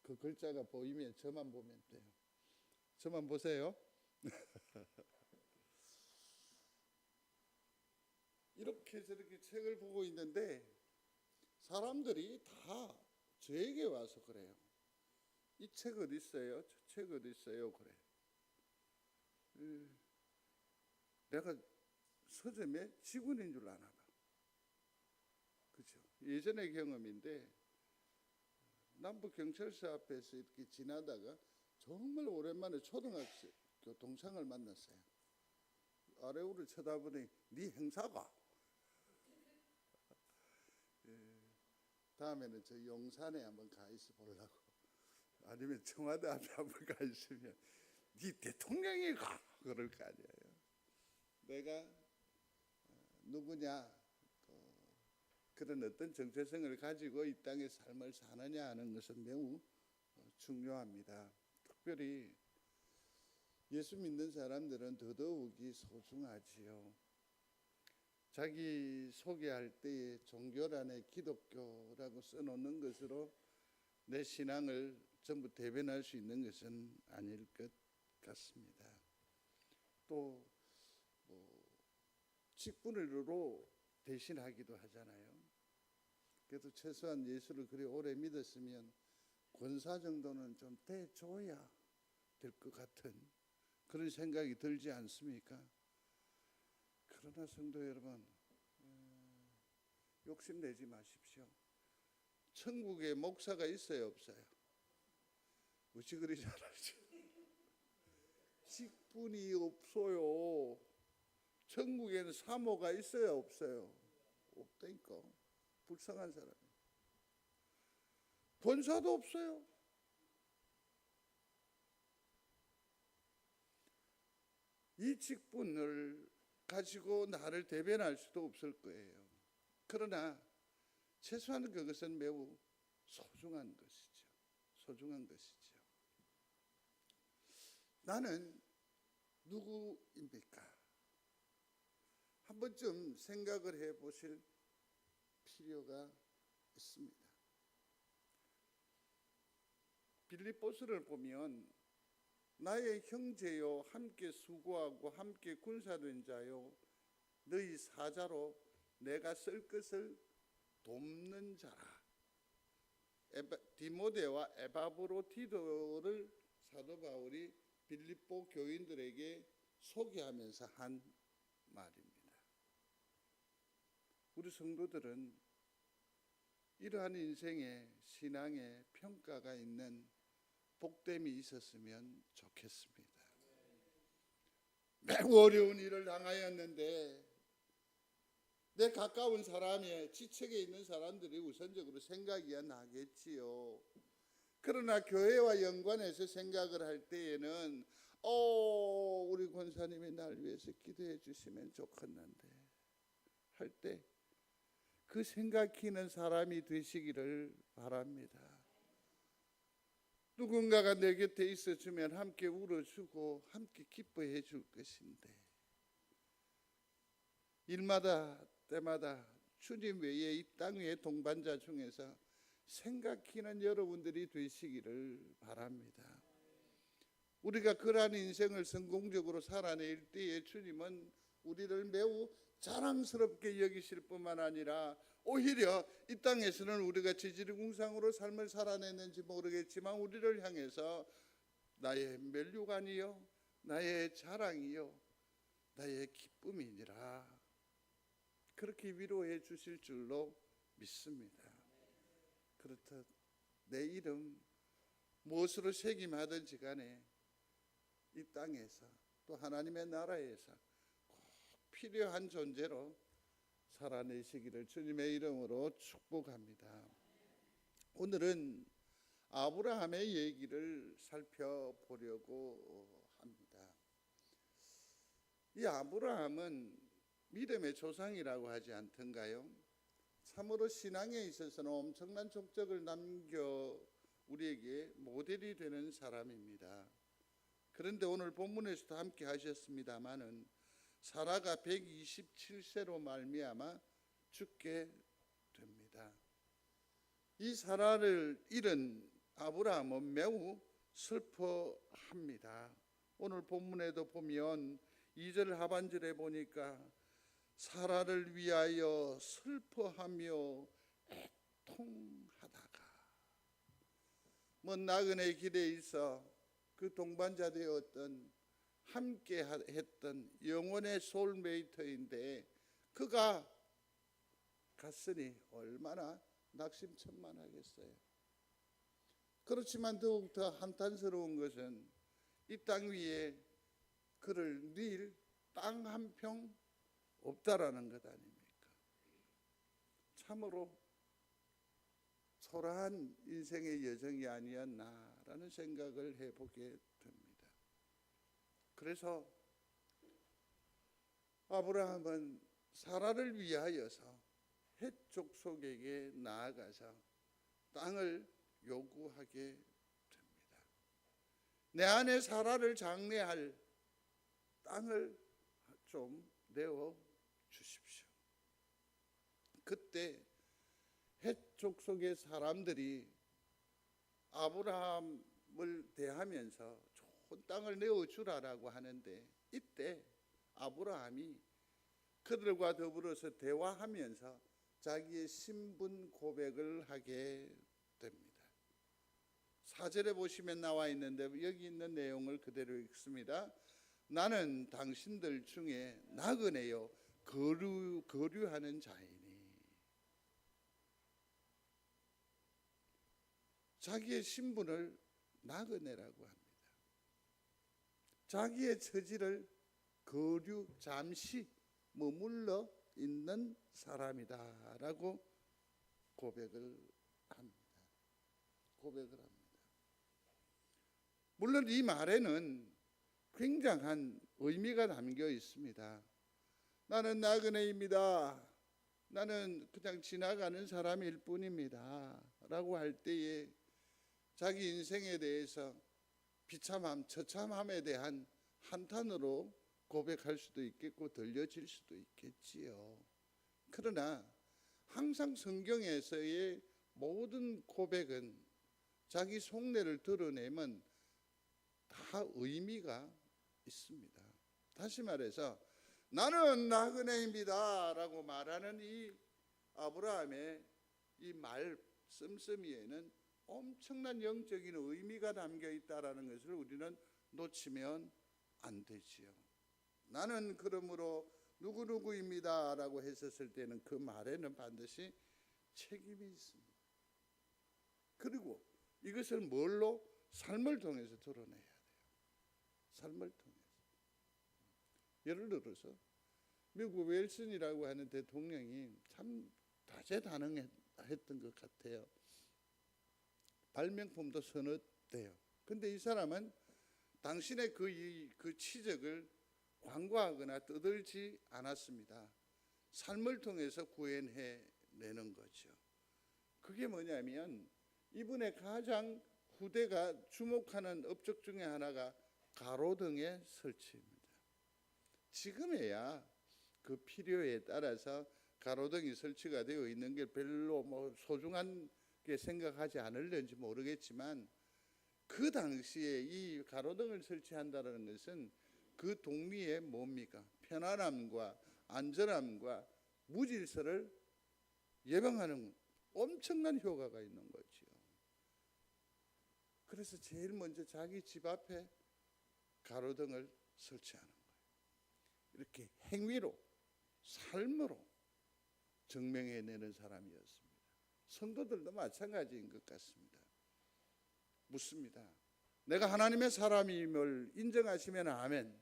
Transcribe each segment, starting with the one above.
그 글자가 보이면 저만 보면 돼요. 저만 보세요. 이렇게 저렇게 책을 보고 있는데 사람들이 다 저에게 와서 그래요. 이 책 어디 있어요? 저 책 어디 있어요? 그래. 내가 서점의 직원인 줄 아나 봐. 그죠? 예전의 경험인데 남부 경찰서 앞에서 이렇게 지나다가 정말 오랜만에 초등학교 동창을 만났어요. 아래우를 쳐다보니 네 행사가. 다음에는 저 용산에 한번 가 있어 보려고. 아니면 청와대 앞에 한번 가 있으면 네 대통령이 가 그럴 거 아니에요. 내가 누구냐, 그런 어떤 정체성을 가지고 이 땅의 삶을 사느냐 하는 것은 매우 중요합니다. 특별히 예수 믿는 사람들은 더더욱이 소중하지요. 자기 소개할 때에 종교란에 기독교라고 써놓는 것으로 내 신앙을 전부 대변할 수 있는 것은 아닐 것 같습니다. 또 직분으로 대신하기도 하잖아요. 그래도 최소한 예수를 그리 오래 믿었으면 권사 정도는 좀 대줘야 될 것 같은 그런 생각이 들지 않습니까? 그러나 성도 여러분, 욕심내지 마십시오. 천국에 목사가 있어요, 없어요? 어찌 그리 잘하죠? 직분이 없어요. 천국에는 사모가 있어요, 없어요? 없다니까. 불쌍한 사람. 권사도 없어요. 이 직분을 가지고 나를 대변할 수도 없을 거예요. 그러나 최소한 그것은 매우 소중한 것이죠. 소중한 것이죠. 나는 누구입니까? 한 번쯤 생각을 해보실 필요가 있습니다. 빌립보서를 보면 나의 형제요 함께 수고하고 함께 군사된 자요 너희 사자로 내가 쓸 것을 돕는 자라. 디모데와 에바브로디도를 사도 바울이 빌립보 교인들에게 소개하면서 한 말입니다. 우리 성도들은 이러한 인생의 신앙의 평가가 있는 복됨이 있었으면 좋겠습니다. 매우 어려운 일을 당하였는데 내 가까운 사람의 지책에 있는 사람들이 우선적으로 생각이 나겠지요. 그러나 교회와 연관해서 생각을 할 때에는 우리 권사님이 날 위해서 기도해 주시면 좋겠는데 할 때 그 생각히는 사람이 되시기를 바랍니다. 누군가가 내 곁에 있어주면 함께 울어주고 함께 기뻐해 줄 것인데 일마다 때마다 주님 외에 이 땅 위의 동반자 중에서 생각히는 여러분들이 되시기를 바랍니다. 우리가 그러한 인생을 성공적으로 살아낼 때에 주님은 우리를 매우 자랑스럽게 여기실 뿐만 아니라 오히려 이 땅에서는 우리가 지지리궁상으로 삶을 살아냈는지 모르겠지만 우리를 향해서 나의 멸류관이요 나의 자랑이요 나의 기쁨이니라 그렇게 위로해 주실 줄로 믿습니다. 그렇듯 내 이름 무엇으로 새김하든지 간에 이 땅에서 또 하나님의 나라에서 꼭 필요한 존재로 살아내시기를 주님의 이름으로 축복합니다. 오늘은 아브라함의 얘기를 살펴보려고 합니다. 이 아브라함은 믿음의 조상이라고 하지 않던가요? 참으로 신앙에 있어서는 엄청난 족적을 남겨 우리에게 모델이 되는 사람입니다. 그런데 오늘 본문에서도 함께 하셨습니다마는 사라가 127세로 말미암아 죽게 됩니다. 이 사라를 잃은 아브라함은 매우 슬퍼합니다. 오늘 본문에도 보면 2절 하반절에 보니까 사라를 위하여 슬퍼하며 애통하다가, 먼 나그네 길에 있어 그 동반자 되었던 함께 했던 영혼의 소울메이트인데 그가 갔으니 얼마나 낙심천만하겠어요. 그렇지만 더욱더 한탄스러운 것은 이 땅 위에 그를 늘 땅 한 평 없다라는 것 아닙니까? 참으로 초라한 인생의 여정이 아니었나라는 생각을 해보게 됩니다. 그래서 아브라함은 사라를 위하여서 헷 족속에게 나아가서 땅을 요구하게 됩니다. 내 아내 사라를 장례할 땅을 좀 내어 주십시오. 그때 헷 족속의 사람들이 아브라함을 대하면서 좋은 땅을 내어주라라고 하는데, 이때 아브라함이 그들과 더불어서 대화하면서 자기의 신분 고백을 하게 됩니다. 4절에 보시면 나와 있는데 여기 있는 내용을 그대로 읽습니다. 나는 당신들 중에 나그네요 거류하는 자이니. 자기의 신분을 나그네라고 합니다. 자기의 처지를 거류, 잠시 머물러 있는 사람이다라고 고백을 합니다. 물론 이 말에는 굉장한 의미가 담겨 있습니다. 나는 나그네입니다. 나는 그냥 지나가는 사람일 뿐입니다 라고 할 때에 자기 인생에 대해서 비참함, 처참함에 대한 한탄으로 고백할 수도 있겠고 들려질 수도 있겠지요. 그러나 항상 성경에서의 모든 고백은 자기 속내를 드러내면 다 의미가 있습니다. 다시 말해서 나는 나그네입니다 라고 말하는 이 아브라함의 이 말 씀씀이에는 엄청난 영적인 의미가 담겨 있다라는 것을 우리는 놓치면 안 되지요. 나는 그러므로 누구누구입니다 라고 했었을 때는 그 말에는 반드시 책임이 있습니다. 그리고 이것을 뭘로? 삶을 통해서 드러내야 돼요. 삶을 통해서. 예를 들어서 미국 윌슨이라고 하는 대통령이 참 다재다능했던 것 같아요. 발명품도 서너 대요. 근데 이 사람은 당신의 그 치적을 광고하거나 떠들지 않았습니다. 삶을 통해서 구현해내는 거죠. 그게 뭐냐면 이분의 가장 후대가 주목하는 업적 중에 하나가 가로등의 설치입니다. 지금에야 그 필요에 따라서 가로등이 설치가 되어 있는 게 별로 소중하게 생각하지 않으려는지 모르겠지만, 그 당시에 이 가로등을 설치한다는 것은 그 동리의 뭡니까? 편안함과 안전함과 무질서를 예방하는 엄청난 효과가 있는 거죠. 그래서 제일 먼저 자기 집 앞에 가로등을 설치하는 거예요. 이렇게 행위로, 삶으로 증명해내는 사람이었습니다. 성도들도 마찬가지인 것 같습니다. 묻습니다. 내가 하나님의 사람임을 인정하시면 아멘.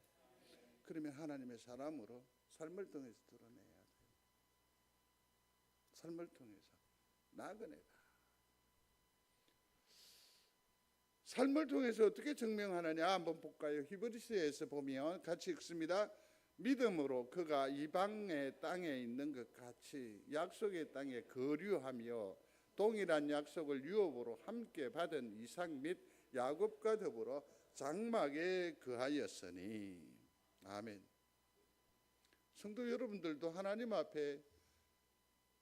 그러면 하나님의 사람으로 삶을 통해서 드러내야 돼요. 삶을 통해서 나그네다. 삶을 통해서 어떻게 증명하느냐 한번 볼까요? 히브리서에서 보면 같이 읽습니다. 믿음으로 그가 이방의 땅에 있는 것 같이 약속의 땅에 거류하며 동일한 약속을 유업으로 함께 받은 이삭 및 야곱과 더불어 장막에 거하였으니. 아멘. 성도 여러분들도 하나님 앞에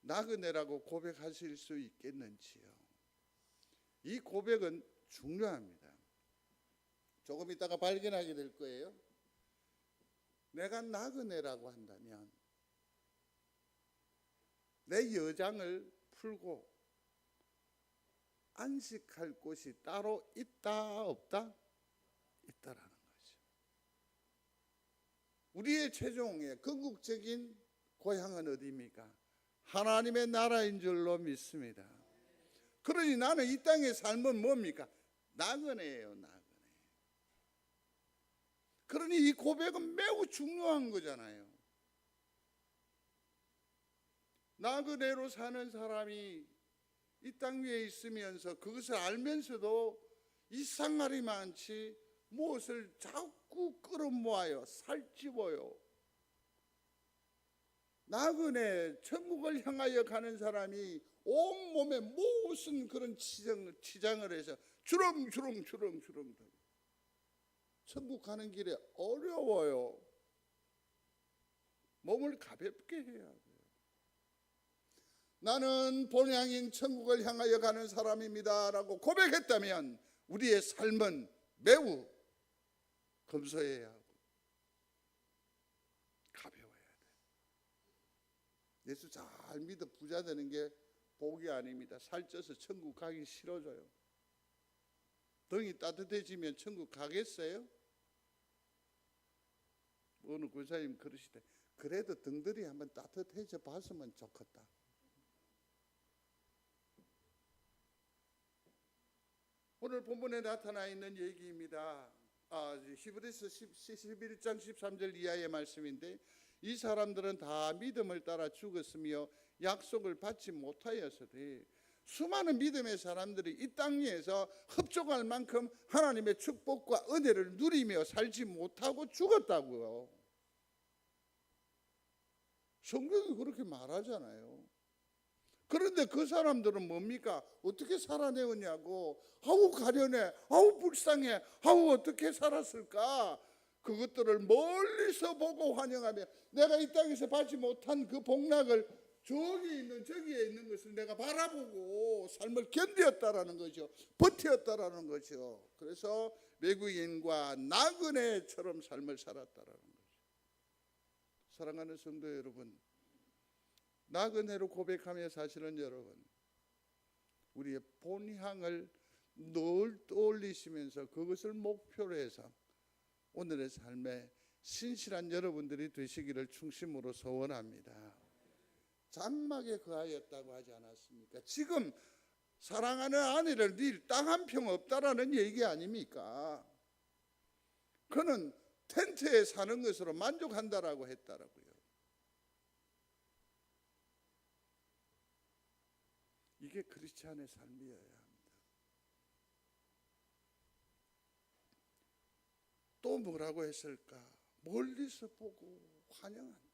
나그네라고 고백하실 수 있겠는지요? 이 고백은 중요합니다. 조금 있다가 발견하게 될 거예요. 내가 나그네라고 한다면 내 여장을 풀고 안식할 곳이 따로 있다 없다? 있다라는 거죠. 우리의 최종의 궁극적인 고향은 어디입니까? 하나님의 나라인 줄로 믿습니다. 그러니 나는 이 땅의 삶은 뭡니까? 나그네예요, 나그네. 그러니 이 고백은 매우 중요한 거잖아요. 나그네로 사는 사람이 이 땅 위에 있으면서 그것을 알면서도 이상할이 많지 무엇을 자꾸 끌어모아요, 살찌워요. 나그네 천국을 향하여 가는 사람이 온몸에 무슨 그런 치장을 해서 주렁주렁 천국 가는 길에 어려워요. 몸을 가볍게 해야 돼요. 나는 본향인 천국을 향하여 가는 사람입니다 라고 고백했다면 우리의 삶은 매우 검소해야 하고 가벼워야 돼요. 예수 잘 믿어 부자 되는 게 복이 아닙니다. 살쪄서 천국 가기 싫어져요. 등이 따뜻해지면 천국 가겠어요? 어느 권사님 그러시대. 그래도 등들이 한번 따뜻해져 봤으면 좋겠다. 오늘 본문에 나타나 있는 얘기입니다. 히브리서 11장 13절 이하의 말씀인데, 이 사람들은 다 믿음을 따라 죽었으며 약속을 받지 못하였으되 수많은 믿음의 사람들이 이 땅 위에서 흡족할 만큼 하나님의 축복과 은혜를 누리며 살지 못하고 죽었다고요. 성경이 그렇게 말하잖아요. 그런데 그 사람들은 뭡니까? 어떻게 살아내었냐고. 아우 가련해, 아우 불쌍해, 아우 어떻게 살았을까? 그것들을 멀리서 보고 환영하며 내가 이 땅에서 받지 못한 그 복락을 저기에 있는 것을 내가 바라보고 삶을 견디었다라는 거죠. 버텼다라는 거죠. 그래서 외국인과 나그네처럼 삶을 살았다라는 거죠. 사랑하는 성도 여러분, 나그네로 고백하며 사실은 여러분 우리의 본향을 늘 떠올리시면서 그것을 목표로 해서 오늘의 삶에 신실한 여러분들이 되시기를 충심으로 소원합니다. 장막에 거하였다고 하지 않았습니까? 지금 사랑하는 아내를 늘 땅 한 평 없다라는 얘기 아닙니까? 그는 텐트에 사는 것으로 만족한다라고 했다라고요. 이게 크리스찬의 삶이어야 합니다. 또 뭐라고 했을까? 멀리서 보고 환영한다.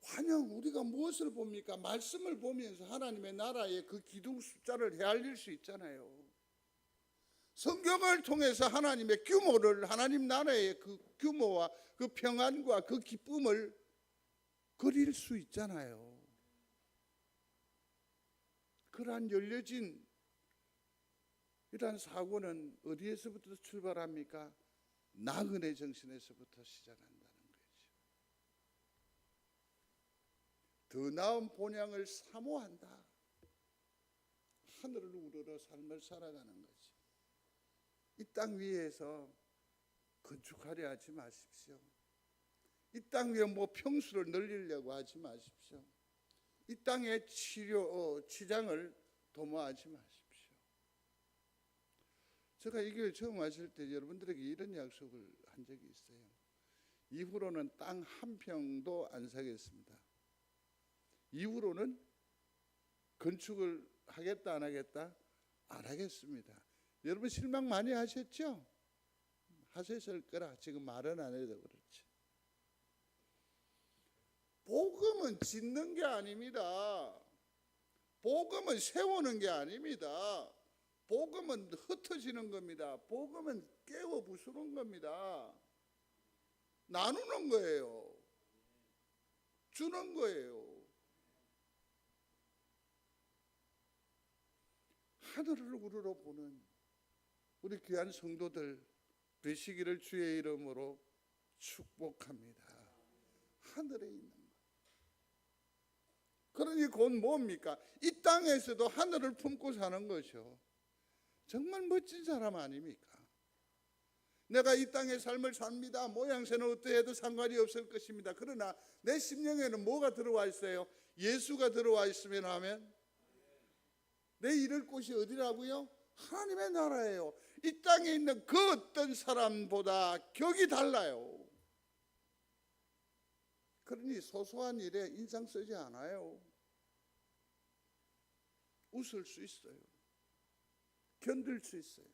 환영, 우리가 무엇을 봅니까? 말씀을 보면서 하나님의 나라의 그 기둥 숫자를 헤아릴 수 있잖아요. 성경을 통해서 하나님의 규모를, 하나님 나라의 그 규모와 그 평안과 그 기쁨을 그릴 수 있잖아요. 그러한 열려진 이러한 사고는 어디에서부터 출발합니까? 나그네 정신에서부터 시작한다는 거죠. 더 나은 본향을 사모한다. 하늘을 우러러 삶을 살아가는 거지. 이 땅 위에서 건축하려 하지 마십시오. 이 땅 위에 뭐 평수를 늘리려고 하지 마십시오. 이 땅의 치장을 도모하지 마십시오. 제가 이 교회 처음 왔을 때 여러분들에게 이런 약속을 한 적이 있어요. 이후로는 땅 한 평도 안 사겠습니다. 이후로는 건축을 하겠다 안 하겠다? 안 하겠습니다. 여러분 실망 많이 하셨죠? 하셨을 거라 지금 말은 안 해도 그렇지. 복음은 짓는 게 아닙니다. 복음은 세우는 게 아닙니다. 복음은 흩어지는 겁니다. 복음은 깨워 부수는 겁니다. 나누는 거예요. 주는 거예요. 하늘을 우러러 보는 우리 귀한 성도들 되시기를 주의 이름으로 축복합니다. 하늘에 있는 것. 그러니 곧 뭡니까? 이 땅에서도 하늘을 품고 사는 것이요. 정말 멋진 사람 아닙니까? 내가 이 땅의 삶을 삽니다. 모양새는 어떠해도 상관이 없을 것입니다. 그러나 내 심령에는 뭐가 들어와 있어요? 예수가 들어와 있으면 하면 내 이를 곳이 어디라고요? 하나님의 나라예요. 이 땅에 있는 그 어떤 사람보다 격이 달라요. 그러니 소소한 일에 인상 쓰지 않아요. 웃을 수 있어요. 견딜 수 있어요.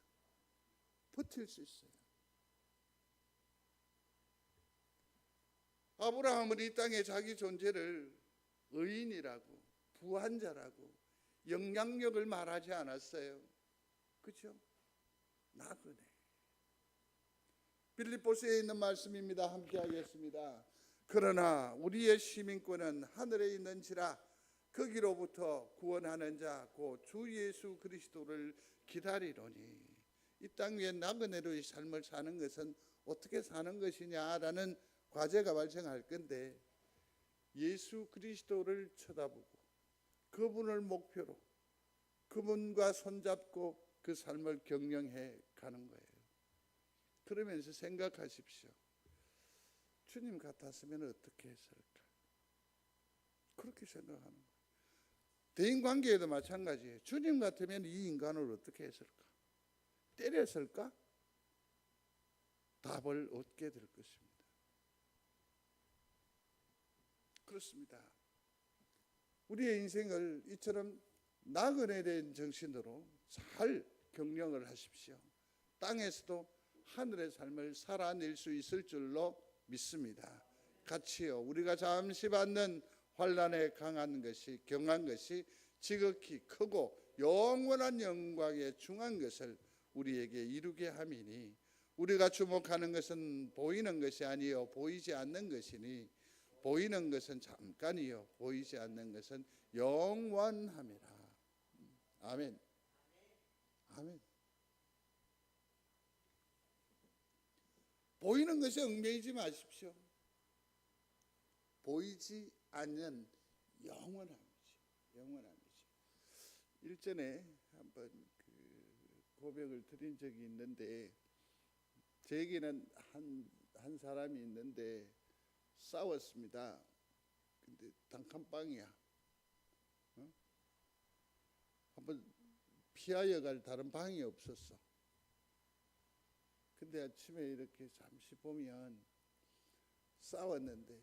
버틸 수 있어요. 아브라함은 이 땅에 자기 존재를 의인이라고, 부한자라고, 영향력을 말하지 않았어요. 그렇죠? 나그네. 빌립보서에 있는 말씀입니다. 함께 하겠습니다. 그러나 우리의 시민권은 하늘에 있는지라 거기로부터 구원하는 자 곧 주 예수 그리스도를 기다리노니. 이 땅 위에 나그네로의 삶을 사는 것은 어떻게 사는 것이냐라는 과제가 발생할 건데, 예수 그리스도를 쳐다보고 그분을 목표로 그분과 손잡고 그 삶을 경영해 가는 거예요. 그러면서 생각하십시오. 주님 같았으면 어떻게 했을까? 그렇게 생각하는 거예요. 대인관계에도 마찬가지예요. 주님 같으면 이 인간을 어떻게 했을까? 때렸을까? 답을 얻게 될 것입니다. 그렇습니다. 우리의 인생을 이처럼 나그네된 정신으로 잘 경영을 하십시오. 땅에서도 하늘의 삶을 살아낼 수 있을 줄로 믿습니다. 같이요. 우리가 잠시 받는 환난에 강한 것이, 경한 것이 지극히 크고 영원한 영광에 중한 것을 우리에게 이루게 함이니, 우리가 주목하는 것은 보이는 것이 아니요 보이지 않는 것이니, 보이는 것은 잠깐이요 보이지 않는 것은 영원함이라. 아멘. 아멘. 보이는 것에 얽매이지 마십시오. 보이지 않는 영원한 것이, 영원한 것이. 일전에 한번 고백을 드린 적이 있는데, 제게는 한 사람이 있는데 싸웠습니다. 근데 단칸방이야. 한번 피하여 갈 다른 방이 없었어. 근데 아침에 이렇게 잠시 보면 싸웠는데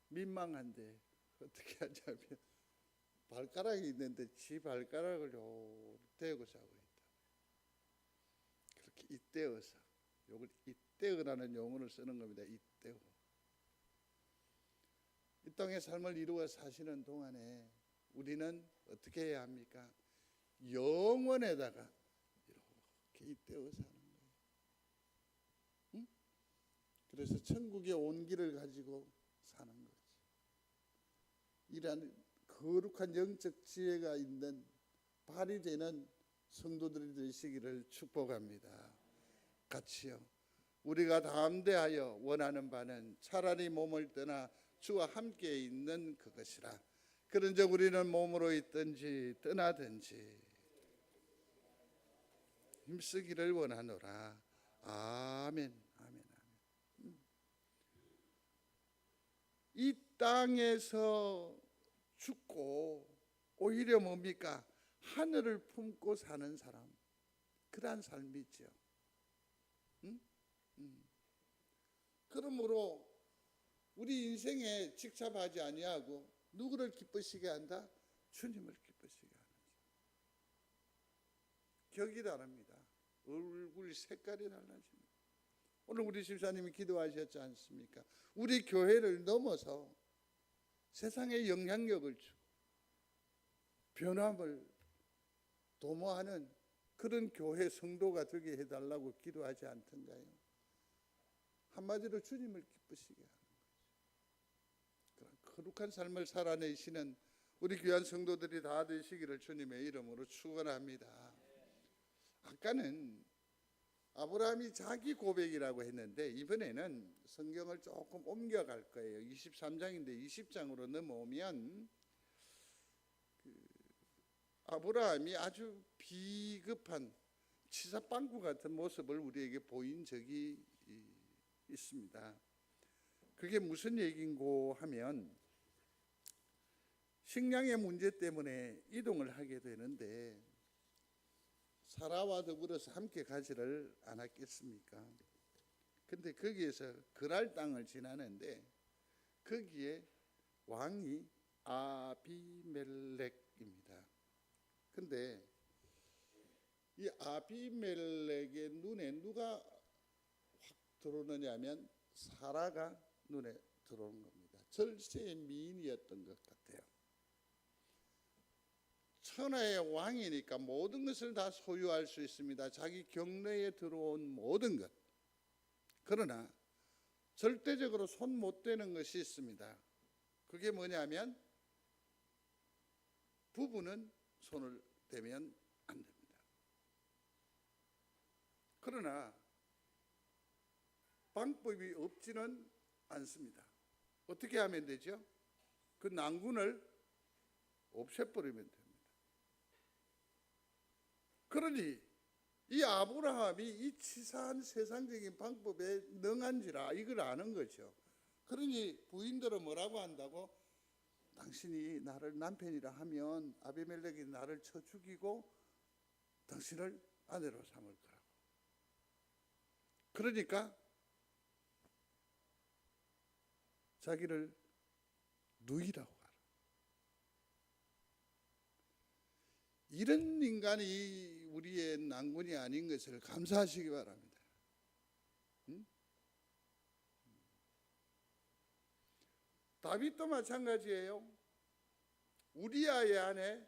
민망한데 어떻게 하냐면, 발가락이 있는데 지 발가락을 요 대고 자고 있다. 그렇게 잇대어서, 요걸 잇대어라는 용어를 쓰는 겁니다. 잇대어. 이 땅의 삶을 이루어 사시는 동안에 우리는 어떻게 해야 합니까? 영원에다가 이렇게 잇대어 사는 거예요. 응? 그래서 천국의 온기를 가지고 사는 거지. 이러한 거룩한 영적 지혜가 있는, 발휘되는 성도들이 되시기를 축복합니다. 같이요. 우리가 담대하여 원하는 바는 차라리 몸을 떠나 주와 함께 있는 그것이라. 그런즉 우리는 몸으로 있든지 떠나든지 힘쓰기를 원하노라. 아멘. 아멘. 아멘. 이 땅에서 죽고 오히려 뭡니까? 하늘을 품고 사는 사람, 그러한 삶이죠. 그러므로 우리 인생에 직접하지 아니하고 누구를 기쁘시게 한다? 주님을 기쁘시게 하는 자. 격이 다릅니다. 얼굴 색깔이 달라집니다. 오늘 우리 집사님이 기도하셨지 않습니까? 우리 교회를 넘어서 세상에 영향력을 주고 변함을 도모하는 그런 교회 성도가 되게 해달라고 기도하지 않던가요? 한마디로 주님을 기쁘시게 하는 거죠. 그런 거룩한 삶을 살아내시는 우리 귀한 성도들이 다 되시기를 주님의 이름으로 축원합니다. 아까는 아브라함이 자기 고백이라고 했는데 이번에는 성경을 조금 옮겨갈 거예요. 23장인데 20장으로 넘어오면 아브라함이 아주 비급한 치사빵꾸 같은 모습을 우리에게 보인 적이 있습니다. 그게 무슨 얘기인고 하면 식량의 문제 때문에 이동을 하게 되는데 사라와 더불어서 함께 가지를 않았겠습니까? 근데 거기에서 그랄 땅을 지나는데 거기에 왕이 아비멜렉입니다. 근데 이 아비멜렉의 눈에 누가 확 들어오느냐 하면 사라가 눈에 들어오는 겁니다. 절세의 미인이었던 것 같아요. 천하의 왕이니까 모든 것을 다 소유할 수 있습니다. 자기 경내에 들어온 모든 것. 그러나 절대적으로 손 못 대는 것이 있습니다. 그게 뭐냐면 부부는 손을 대면 안 됩니다. 그러나 방법이 없지는 않습니다. 어떻게 하면 되죠? 그 난군을 없애버리면 됩니다. 그러니 이 아브라함이 이 치사한 세상적인 방법에 능한지라 이걸 아는 거죠. 그러니 부인들은 뭐라고 한다고? 당신이 나를 남편이라 하면 아비멜렉이 나를 쳐 죽이고 당신을 아내로 삼을 거라고. 그러니까 자기를 누이라고 하라. 이런 인간이 우리의 난군이 아닌 것을 감사하시기 바랍니다. 다윗도 마찬가지예요. 우리아의 아내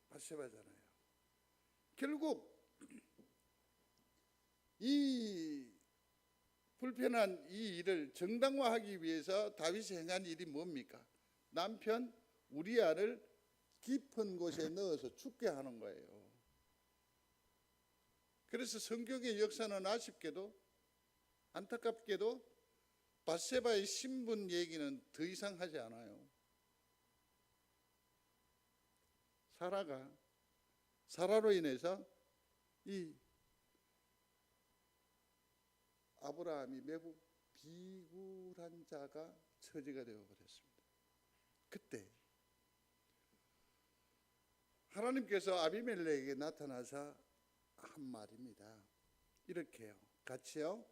바세바잖아요. 결국 이 불편한 이 일을 정당화하기 위해서 다윗이 행한 일이 뭡니까? 남편 우리아를 깊은 곳에 넣어서 죽게 하는 거예요. 그래서 성경의 역사는 아쉽게도 안타깝게도 바세바의 신분 얘기는 더 이상 하지 않아요. 사라로 인해서 이 아브라함이 매우 비굴한 자가 처지가 되어버렸습니다. 그때 하나님께서 아비멜렉에게 나타나서 한 말입니다. 이렇게요. 같이요.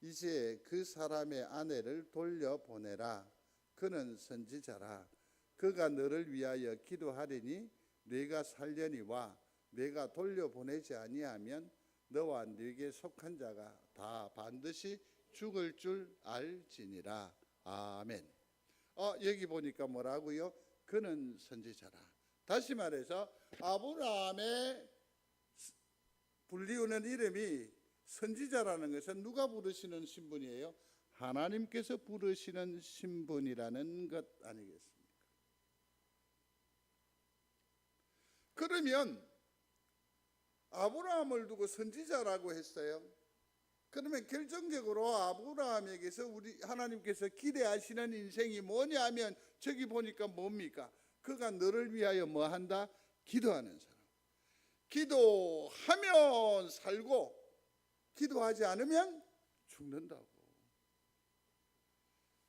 이제 그 사람의 아내를 돌려보내라. 그는 선지자라. 그가 너를 위하여 기도하리니 네가 살려니와 네가 돌려보내지 아니하면 너와 네게 속한 자가 다 반드시 죽을 줄 알지니라. 아멘. 여기 보니까 뭐라고요? 그는 선지자라. 다시 말해서 아브라함의 불리우는 이름이 선지자라는 것은 누가 부르시는 신분이에요? 하나님께서 부르시는 신분이라는 것 아니겠습니까? 그러면 아브라함을 두고 선지자라고 했어요. 그러면 결정적으로 아브라함에게서 우리 하나님께서 기대하시는 인생이 뭐냐 하면 저기 보니까 뭡니까? 그가 너를 위하여 뭐 한다? 기도하는 사람. 기도하면 살고 기도하지 않으면 죽는다고.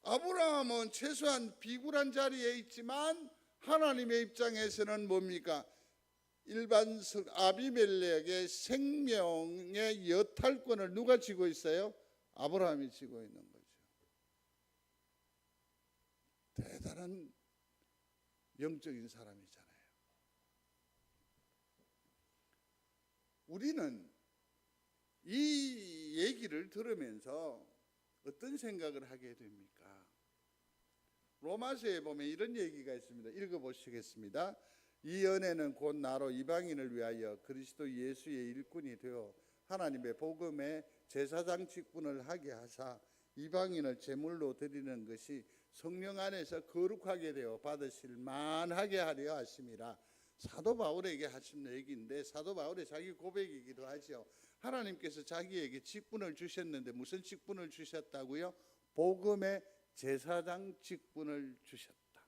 아브라함은 최소한 비굴한 자리에 있지만 하나님의 입장에서는 뭡니까? 일반 아비멜렉의 생명의 여탈권을 누가 쥐고 있어요? 아브라함이 쥐고 있는 거죠. 대단한 영적인 사람이잖아요. 우리는 이 얘기를 들으면서 어떤 생각을 하게 됩니까? 로마서에 보면 이런 얘기가 있습니다. 읽어보시겠습니다. 이 은혜는 곧 나로 이방인을 위하여 그리스도 예수의 일꾼이 되어 하나님의 복음의 제사장 직분을 하게 하사 이방인을 제물로 드리는 것이 성령 안에서 거룩하게 되어 받으실 만하게 하려 하심이라. 사도 바울에게 하신 얘기인데 사도 바울의 자기 고백이기도 하죠. 하나님께서 자기에게 직분을 주셨는데 무슨 직분을 주셨다고요? 복음의 제사장 직분을 주셨다.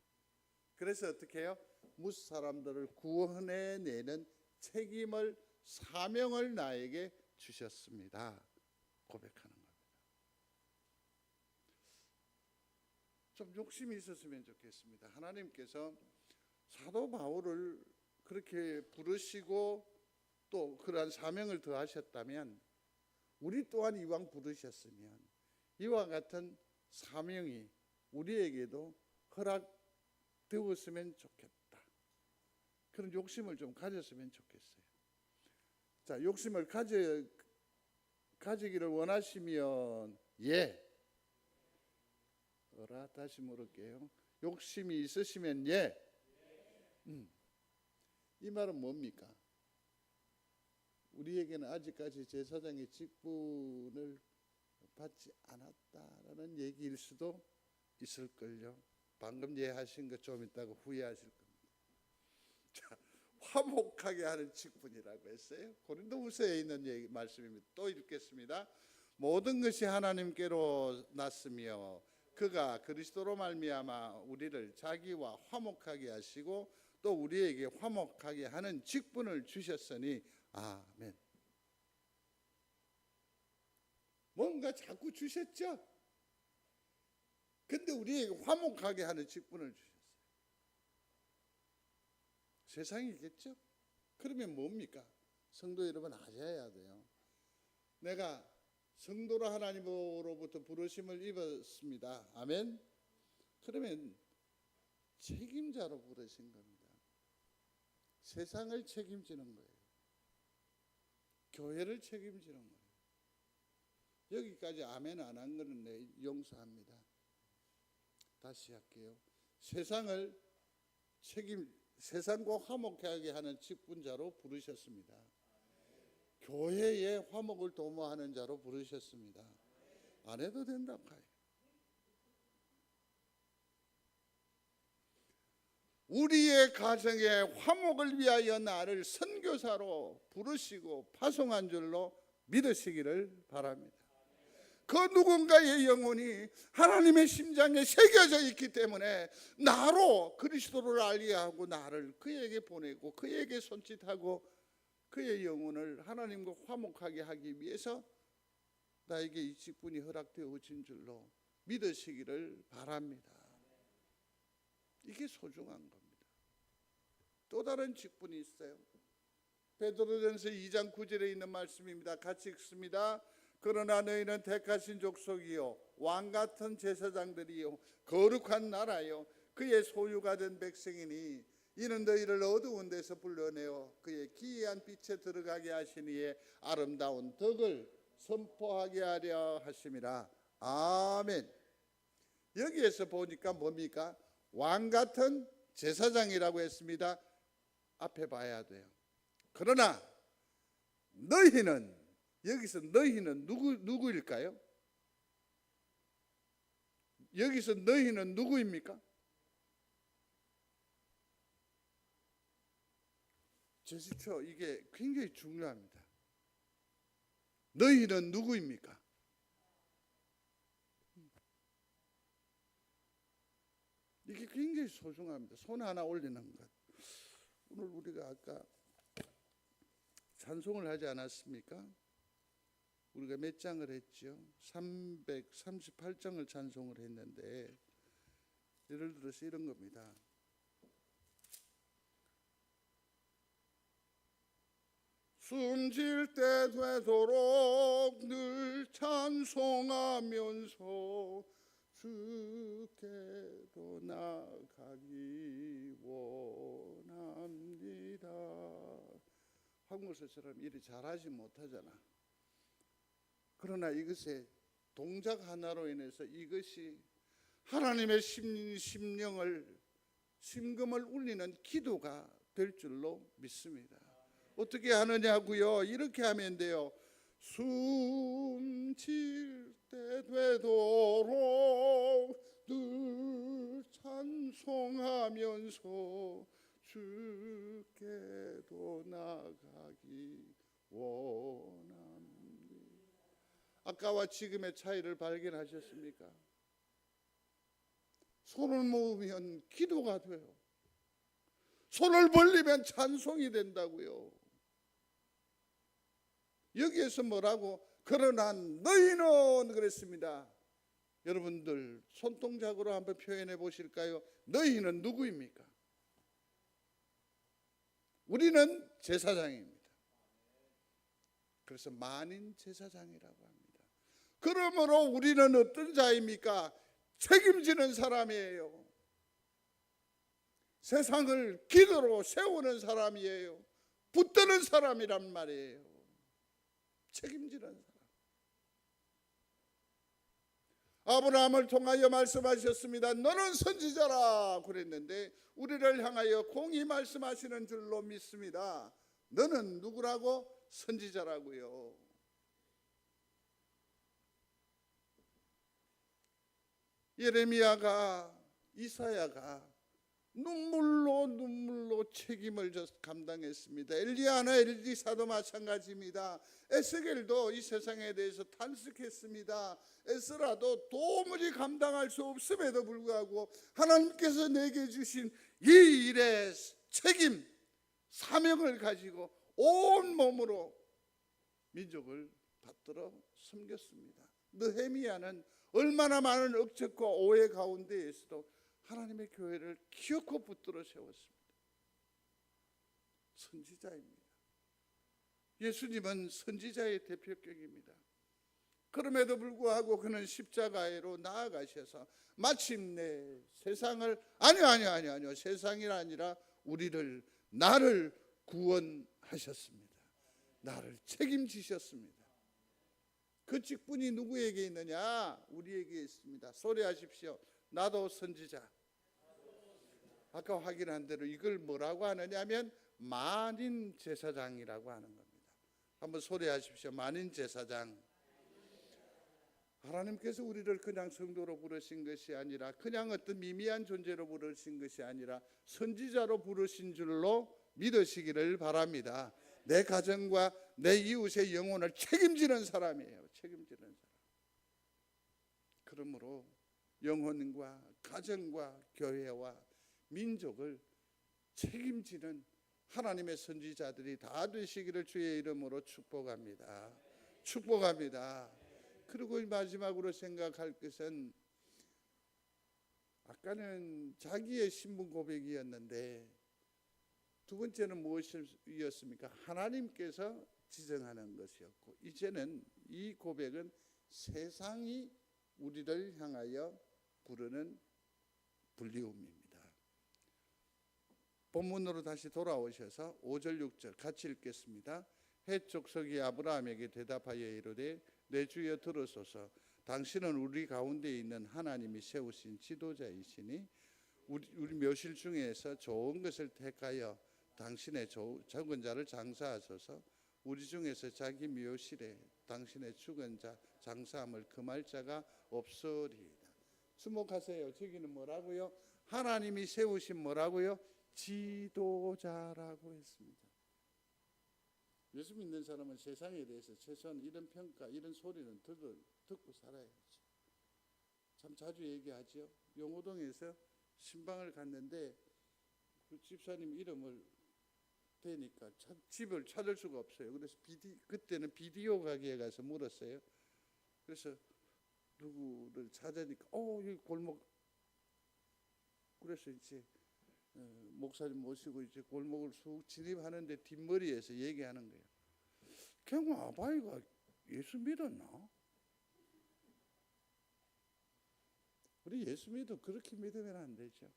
그래서 어떻게 해요? 무스 사람들을 구원해내는 책임을, 사명을 나에게 주셨습니다. 고백하는 겁니다. 좀 욕심이 있었으면 좋겠습니다. 하나님께서 사도 바울을 그렇게 부르시고 또 그러한 사명을 더하셨다면 우리 또한 이왕 부르셨으면 이와 같은 사명이 우리에게도 허락되었으면 좋겠다. 그런 욕심을 좀 가졌으면 좋겠어요. 자, 욕심을 가지기를 원하시면 예. 다시 물을게요. 욕심이 있으시면 예. 이 말은 뭡니까? 우리에게는 아직까지 제사장의 직분을 받지 않았다라는 얘기일 수도 있을걸요. 방금 예하신 거 좀 있다가 후회하실 겁니다. 자, 화목하게 하는 직분이라고 했어요. 고린도후서에 있는 말씀입니다. 또 읽겠습니다. 모든 것이 하나님께로 났으며 그가 그리스도로 말미암아 우리를 자기와 화목하게 하시고 또 우리에게 화목하게 하는 직분을 주셨으니 아멘. 뭔가 자꾸 주셨죠? 근데 우리에게 화목하게 하는 직분을 주셨어요. 세상이겠죠? 그러면 뭡니까? 성도 여러분 아셔야 돼요. 내가 성도로 하나님으로부터 부르심을 입었습니다. 아멘. 그러면 책임자로 부르신 겁니다. 세상을 책임지는 거예요. 교회를 책임지는 거예요. 여기까지 아멘 안 한 거는 내 용서합니다. 다시 할게요. 세상과 화목하게 하는 직분자로 부르셨습니다. 교회의 화목을 도모하는 자로 부르셨습니다. 안 해도 된다고 해요. 우리의 가정의 화목을 위하여 나를 선교사로 부르시고 파송한 줄로 믿으시기를 바랍니다. 그 누군가의 영혼이 하나님의 심장에 새겨져 있기 때문에 나로 그리스도를 알게 하고 나를 그에게 보내고 그에게 손짓하고 그의 영혼을 하나님과 화목하게 하기 위해서 나에게 이 직분이 허락되어진 줄로 믿으시기를 바랍니다. 이게 소중한 겁니다. 또 다른 직분이 있어요. 베드로전서 2장 9절에 있는 말씀입니다. 같이 읽습니다. 그러나 너희는 택하신 족속이요 왕같은 제사장들이요 거룩한 나라요 그의 소유가 된 백성이니 이는 너희를 어두운 데서 불러내어 그의 기이한 빛에 들어가게 하신 이의 아름다운 덕을 선포하게 하려 하심이라. 아멘. 여기에서 보니까 뭡니까? 왕같은 제사장이라고 했습니다. 앞에 봐야 돼요. 그러나 너희는, 여기서 너희는 누구일까요? 여기서 너희는 누구입니까? 제시초 이게 굉장히 중요합니다. 너희는 누구입니까? 이게 굉장히 소중합니다. 손 하나 올리는 것. 오늘 우리가 아까 찬송을 하지 않았습니까? 우리가 몇 장을 했죠? 338장을 찬송을 했는데 예를 들어서 이런 겁니다. 숨질 때 되도록 늘 찬송하면서 주께로 나가기 원합니다. 한국서처럼 일이 잘하지 못하잖아. 그러나 이것의 동작 하나로 인해서 이것이 하나님의 심금을 울리는 기도가 될 줄로 믿습니다. 어떻게 하느냐고요? 이렇게 하면 돼요. 숨질 때 되도록 늘 찬송하면서 주께도 나가기 원합니다. 아까와 지금의 차이를 발견하셨습니까? 손을 모으면 기도가 돼요. 손을 벌리면 찬송이 된다고요. 여기에서 뭐라고? 그러나 너희는 그랬습니다. 여러분들 손동작으로 한번 표현해 보실까요? 너희는 누구입니까? 우리는 제사장입니다. 그래서 만인 제사장이라고 합니다. 그러므로 우리는 어떤 자입니까? 책임지는 사람이에요. 세상을 기도로 세우는 사람이에요. 붙드는 사람이란 말이에요. 책임지는 사람. 아브라함을 통하여 말씀하셨습니다. 너는 선지자라 그랬는데 우리를 향하여 공히 말씀하시는 줄로 믿습니다. 너는 누구라고? 선지자라고요. 예레미야가, 이사야가 눈물로 책임을 감당했습니다. 엘리야나 엘리사도 마찬가지입니다. 에스겔도 이 세상에 대해서 탄식했습니다. 에스라도 도무지 감당할 수 없음에도 불구하고 하나님께서 내게 주신 이 일의 책임, 사명을 가지고 온 몸으로 민족을 받들어 섬겼습니다. 느헤미야는 얼마나 많은 억측과 오해 가운데에서도 하나님의 교회를 기어코 붙들어 세웠습니다. 선지자입니다. 예수님은 선지자의 대표격입니다. 그럼에도 불구하고 그는 십자가로 나아가셔서 마침내 세상을 아니요 세상이 아니라 나를 구원하셨습니다. 나를 책임지셨습니다. 그 직분이 누구에게 있느냐? 우리에게 있습니다. 소리하십시오. 나도 선지자. 아까 확인한 대로 이걸 뭐라고 하느냐면 만인 제사장이라고 하는 겁니다. 한번 소리하십시오. 만인 제사장. 하나님께서 우리를 그냥 성도로 부르신 것이 아니라 그냥 어떤 미미한 존재로 부르신 것이 아니라 선지자로 부르신 줄로 믿으시기를 바랍니다. 내 가정과 내 이웃의 영혼을 책임지는 사람이에요. 책임지는 사람. 그러므로 영혼과 가정과 교회와 민족을 책임지는 하나님의 선지자들이 다 되시기를 주의 이름으로 축복합니다. 축복합니다. 그리고 마지막으로 생각할 것은 아까는 자기의 신분 고백이었는데 두 번째는 무엇이었습니까? 하나님께서 지정하는 것이었고 이제는 이 고백은 세상이 우리를 향하여 부르는 불리움입니다. 본문으로 다시 돌아오셔서 5절 6절 같이 읽겠습니다. 헷 족속이 아브라함에게 대답하여 이르되 내 주여 들으소서. 당신은 우리 가운데 있는 하나님이 세우신 지도자이시니 우리 묘실 중에서 좋은 것을 택하여 당신의 적은 자를 장사하소서. 우리 중에서 자기 묘실에 당신의 죽은 자 장사함을 금할 자가 없으리이다. 주목하세요. 저기는 뭐라고요? 하나님이 세우신 뭐라고요? 지도자라고 했습니다. 예수 믿는 사람은 세상에 대해서 최소한 이런 평가, 이런 소리는 듣고 살아야죠. 참 자주 얘기하죠. 용호동에서 신방을 갔는데 그 집사님 이름을 대니까 집을 찾을 수가 없어요. 그래서 그때는 비디오 가게에 가서 물었어요. 그래서 누구를 찾으니까 여기 골목. 그래서 이제 목사님 모시고 이제 골목을 쑥 진입하는데 뒷머리에서 얘기하는 거예요. 그냥 아바이가 예수 믿었나? 우리 예수 믿어 그렇게 믿으면 안 되죠.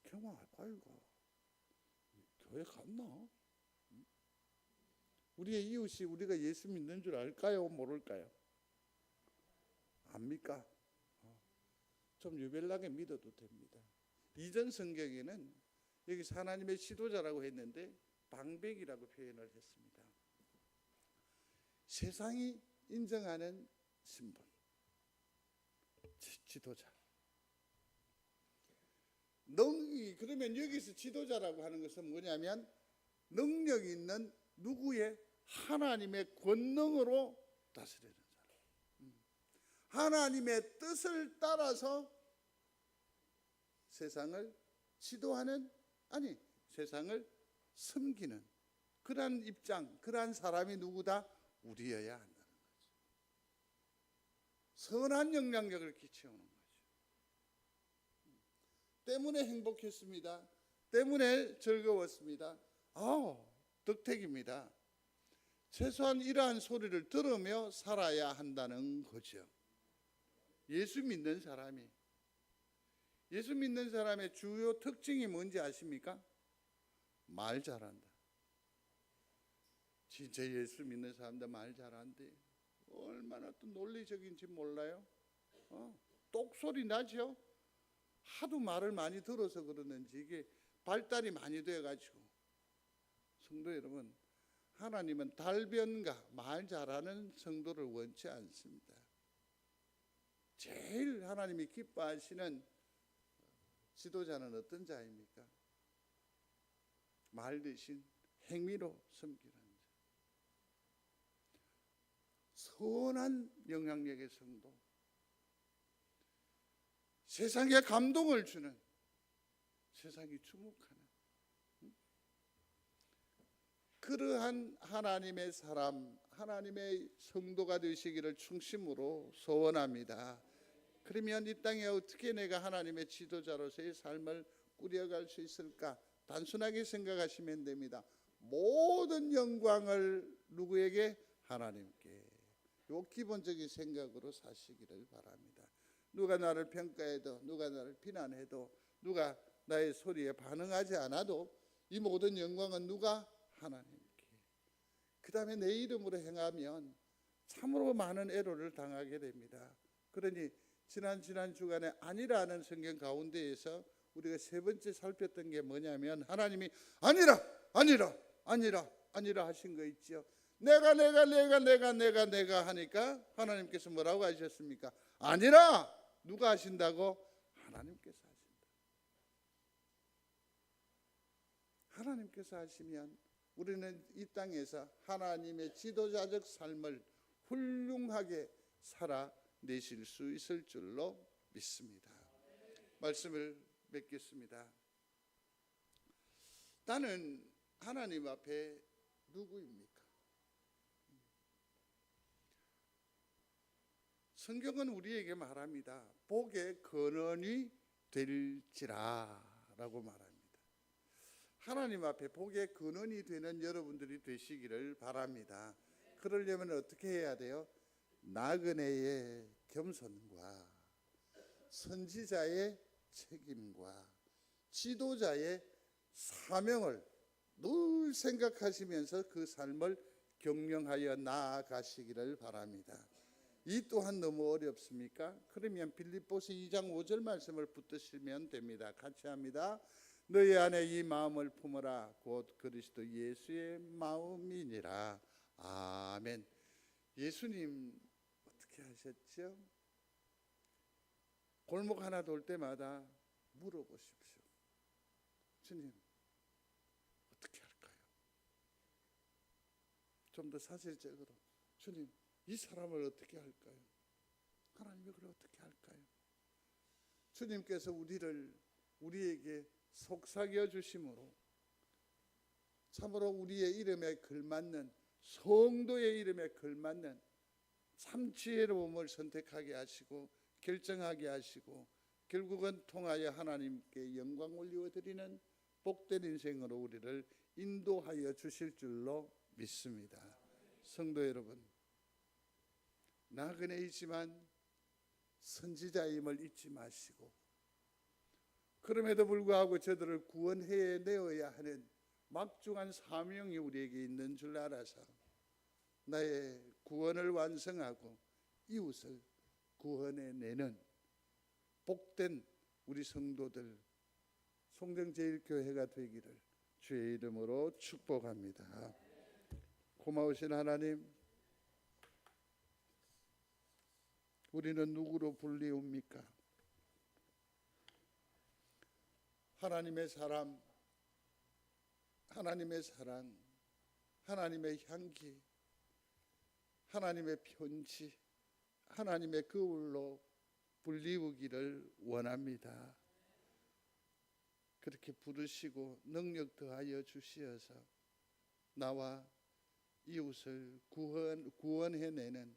그냥 아바이가 교회 갔나? 우리의 이웃이 우리가 예수 믿는 줄 알까요? 모를까요? 압니까? 좀 유별나게 믿어도 됩니다. 이전 성경에는 여기서 하나님의 지도자라고 했는데 방백이라고 표현을 했습니다. 세상이 인정하는 신분, 지도자. 그러면 여기서 지도자라고 하는 것은 뭐냐면 능력 있는 누구의 하나님의 권능으로 다스리는 사람. 하나님의 뜻을 따라서 세상을 지도하는, 아니 세상을 섬기는 그러한 입장, 그러한 사람이 누구다? 우리여야 한다는 거죠. 선한 영향력을 끼쳐오는 거죠. 때문에 행복했습니다. 때문에 즐거웠습니다. 덕택입니다. 최소한 이러한 소리를 들으며 살아야 한다는 거죠. 예수 믿는 사람의 주요 특징이 뭔지 아십니까? 말 잘한다. 진짜 예수 믿는 사람들 말 잘한대. 얼마나 또 논리적인지 몰라요. 똑소리 나죠. 하도 말을 많이 들어서 그러는지 이게 발달이 많이 돼가지고. 성도 여러분, 하나님은 달변가, 말 잘하는 성도를 원치 않습니다. 제일 하나님이 기뻐하시는 지도자는 어떤 자입니까? 말 대신 행위로 섬기는 자. 선한 영향력의 성도, 세상에 감동을 주는, 세상이 주목하는 그러한 하나님의 사람, 하나님의 성도가 되시기를 중심으로 소원합니다. 그러면 이 땅에 어떻게 내가 하나님의 지도자로서의 삶을 꾸려갈 수 있을까? 단순하게 생각하시면 됩니다. 모든 영광을 누구에게? 하나님께. 요 기본적인 생각으로 사시기를 바랍니다. 누가 나를 평가해도, 누가 나를 비난해도, 누가 나의 소리에 반응하지 않아도 이 모든 영광은 누가? 하나님께. 그 다음에 내 이름으로 행하면 참으로 많은 애로를 당하게 됩니다. 그러니 지난 주간에 아니라는 성경 가운데에서 우리가 세 번째 살폈던 게 뭐냐면 하나님이 아니라 하신 거 있죠. 내가 하니까 하나님께서 뭐라고 하셨습니까? 아니라. 누가 하신다고? 하나님께서 하신다. 하나님께서 하시면 우리는 이 땅에서 하나님의 지도자적 삶을 훌륭하게 살아내실 수 있을 줄로 믿습니다. 말씀을 맺겠습니다. 나는 하나님 앞에 누구입니까? 성경은 우리에게 말합니다. 복의 근원이 될지라 라고 말합니다. 하나님 앞에 복의 근원이 되는 여러분들이 되시기를 바랍니다. 그러려면 어떻게 해야 돼요? 나그네의 겸손과 선지자의 책임과 지도자의 사명을 늘 생각하시면서 그 삶을 경영하여 나아가시기를 바랍니다. 이 또한 너무 어렵습니까? 그러면 빌립보서 2장 5절 말씀을 붙드시면 됩니다. 같이 합니다. 너희 안에 이 마음을 품어라. 곧 그리스도 예수의 마음이니라. 아멘. 예수님 어떻게 하셨죠? 골목 하나 돌 때마다 물어보십시오. 주님 어떻게 할까요? 좀 더 사실적으로 주님 이 사람을 어떻게 할까요? 하나님이 그걸 어떻게 할까요? 주님께서 우리에게 속삭여 주심으로 참으로 우리의 이름에 걸맞는, 성도의 이름에 걸맞는 참 지혜로움을 선택하게 하시고 결정하게 하시고 결국은 통하여 하나님께 영광 올려드리는 복된 인생으로 우리를 인도하여 주실 줄로 믿습니다. 성도 여러분, 나그네이지만 선지자임을 잊지 마시고 그럼에도 불구하고 저들을 구원해 내어야 하는 막중한 사명이 우리에게 있는 줄 알아서 나의 구원을 완성하고 이웃을 구원해 내는 복된 우리 성도들 송정제일교회가 되기를 주의 이름으로 축복합니다. 고마우신 하나님, 우리는 누구로 불리웁니까? 하나님의 사람, 하나님의 사랑, 하나님의 향기, 하나님의 편지, 하나님의 거울로 불리우기를 원합니다. 그렇게 부르시고 능력 더하여 주시어서 나와 이웃을 구원해내는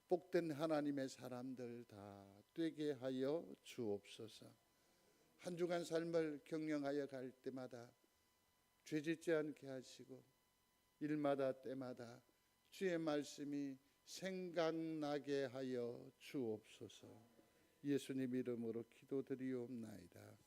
복된 하나님의 사람들 다 되게 하여 주옵소서. 한 주간 삶을 경영하여 갈 때마다 죄짓지 않게 하시고 일마다 때마다 주의 말씀이 생각나게 하여 주옵소서. 예수님 이름으로 기도드리옵나이다.